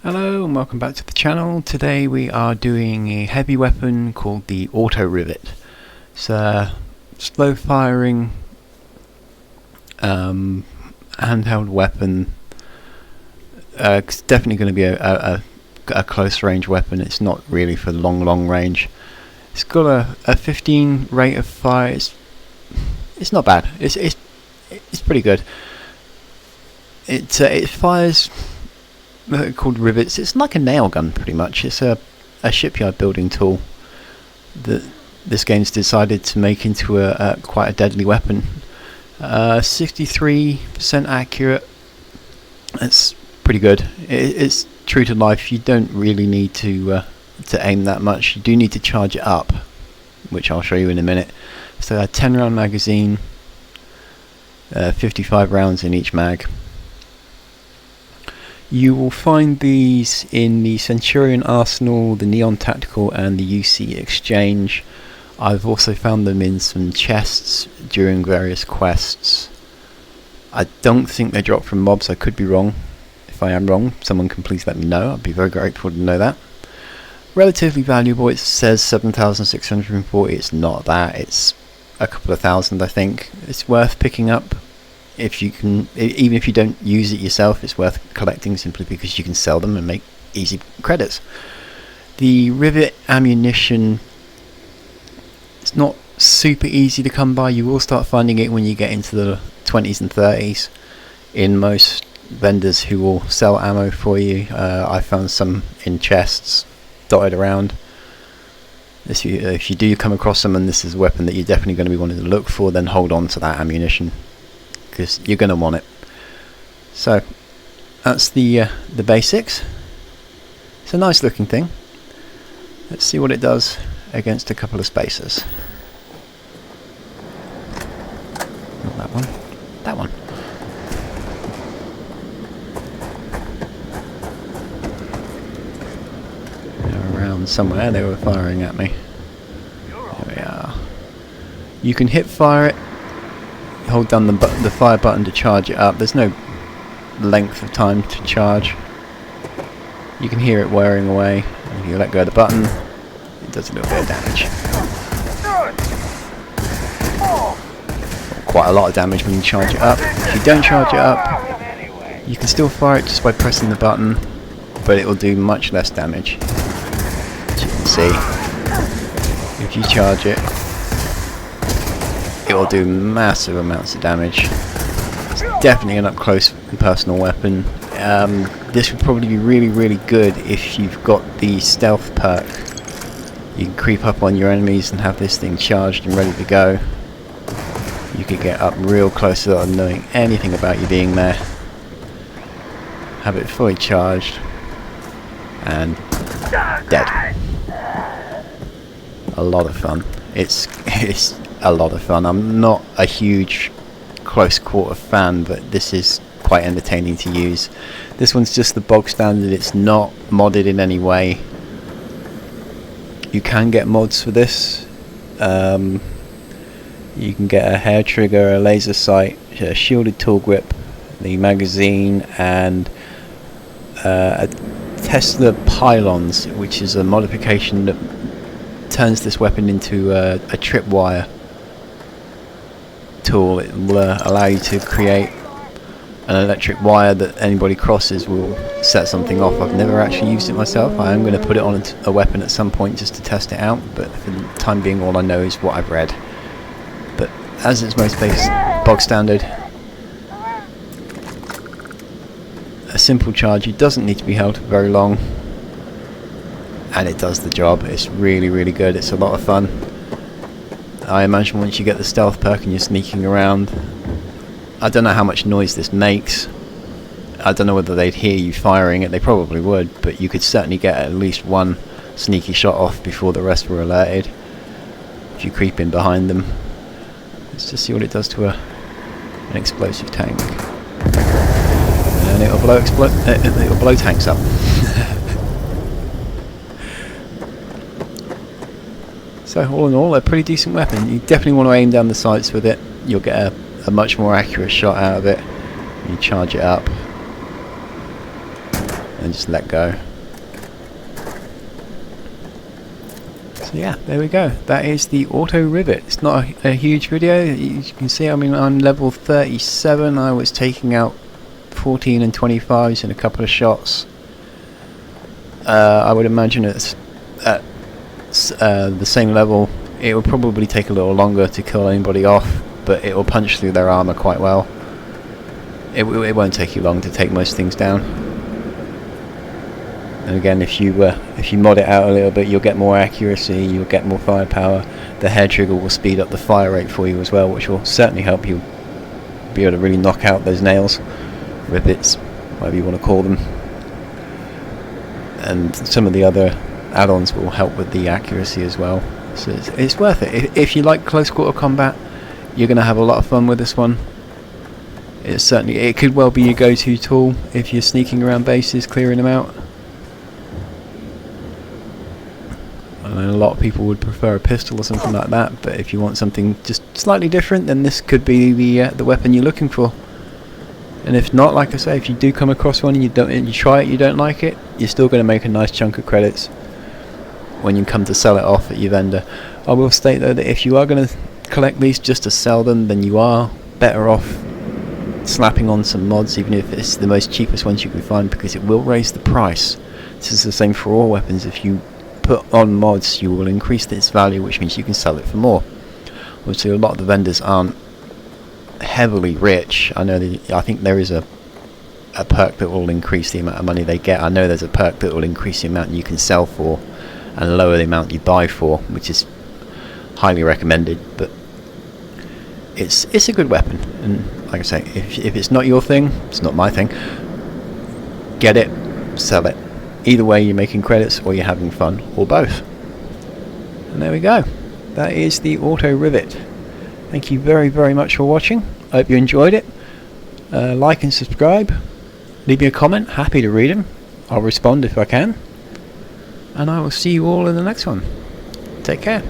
Hello and welcome back to the channel. Today we are doing a heavy weapon called the Auto-Rivet. It's a slow firing handheld weapon. It's definitely going to be a close range weapon. It's not really for long range. It's got a 15 rate of fire. It's not bad. It's pretty good. It fires called rivets. It's like a nail gun pretty much. It's a shipyard building tool that this game's decided to make into quite a deadly weapon. 63% accurate. That's pretty good. It's true to life. You don't really need to aim that much. You do need to charge it up, which I'll show you in a minute. So a 10 round magazine, 55 rounds in each mag. You will find these in the Centurion Arsenal, the Neon Tactical and the UC Exchange. I've also found them in some chests during various quests. I don't think they drop from mobs. I could be wrong. If I am wrong, someone can please let me know. I'd be very grateful to know that. Relatively valuable. It says 7,640. It's not that. It's a couple of thousand, I think. It's worth picking up. If you can, even if you don't use it yourself, it's worth collecting simply because you can sell them and make easy credits. The rivet ammunition, it's not super easy to come by. You will start finding it when you get into the 20s and 30s in most vendors who will sell ammo for you. I found some in chests dotted around. If you do come across them and this is a weapon that you're definitely going to be wanting to look for, then hold on to that ammunition, because you're going to want it. So that's the basics. It's a nice looking thing. Let's see what it does against a couple of spacers. Not that one. That one. They're around somewhere. They were firing at me. There we are. You can hip fire it. Hold down the fire button to charge it up. There's no length of time to charge. You can hear it whirring away. If you let go of the button, it does a little bit of damage. Quite a lot of damage when you charge it up. If you don't charge it up, you can still fire it just by pressing the button, but it will do much less damage. As you can see, if you charge it, it will do massive amounts of damage. It's definitely an up-close and personal weapon. This would probably be really good if you've got the stealth perk. You can creep up on your enemies and have this thing charged and ready to go. You could get up real close without knowing anything about you being there. Have it fully charged and dead. A lot of fun. It's a lot of fun. I'm not a huge close quarter fan, but this is quite entertaining to use. This one's just the bog standard. It's not modded in any way. You can get mods for this. You can get a hair trigger, a laser sight, a shielded tool grip, the magazine, and a Tesla pylons, which is a modification that turns this weapon into a tripwire tool. It will allow you to create an electric wire that anybody crosses will set something off. I've never actually used it myself. I am going to put it on a weapon at some point just to test it out, but for the time being all I know is what I've read. But as it's most bog standard, a simple charge. It doesn't need to be held for very long, and it does the job. It's really good. It's a lot of fun. I imagine once you get the stealth perk and you're sneaking around, I don't know how much noise this makes. I don't know whether they'd hear you firing it. They probably would, but you could certainly get at least one sneaky shot off before the rest were alerted if you creep in behind them. Let's just see what it does to an explosive tank. And it'll blow tanks up. So all in all, a pretty decent weapon. You definitely want to aim down the sights with it. You'll get a much more accurate shot out of it. You charge it up. and just let go. So yeah, there we go. That is the Auto-Rivet. It's not a huge video. You can see, I mean, I'm level 37. I was taking out 14 and 25s in a couple of shots. I would imagine it's at the same level. It will probably take a little longer to kill anybody off, but it will punch through their armor quite well. It won't take you long to take most things down. And again, if you mod it out a little bit, you'll get more accuracy, you'll get more firepower. The hair trigger will speed up the fire rate for you as well, which will certainly help you be able to really knock out those nails, rivets, whatever you want to call them. And some of the other add-ons will help with the accuracy as well. So it's worth it. If you like close quarter combat, you're going to have a lot of fun with this one. It could well be your go-to tool if you're sneaking around bases, clearing them out. I know a lot of people would prefer a pistol or something like that, but if you want something just slightly different, then this could be the weapon you're looking for. And if not, like I say, if you do come across one and you try it, you don't like it, you're still going to make a nice chunk of credits when you come to sell it off at your vendor. I will state though that if you are going to collect these just to sell them, then you are better off slapping on some mods, even if it's the most cheapest ones you can find, because it will raise the price. This is the same for all weapons. If you put on mods, you will increase its value, which means you can sell it for more. Obviously, a lot of the vendors aren't heavily rich. I think there is a perk that will increase the amount of money they get. I know there's a perk that will increase the amount you can sell for and lower the amount you buy for, which is highly recommended. But it's a good weapon, and like I say, if it's not your thing, it's not my thing. Get it, sell it. Either way, you're making credits or you're having fun, or both. And there we go. That is the Auto-Rivet. Thank you very, very much for watching. I hope you enjoyed it. Like and subscribe. Leave me a comment. Happy to read them. I'll respond if I can. And I will see you all in the next one. Take care.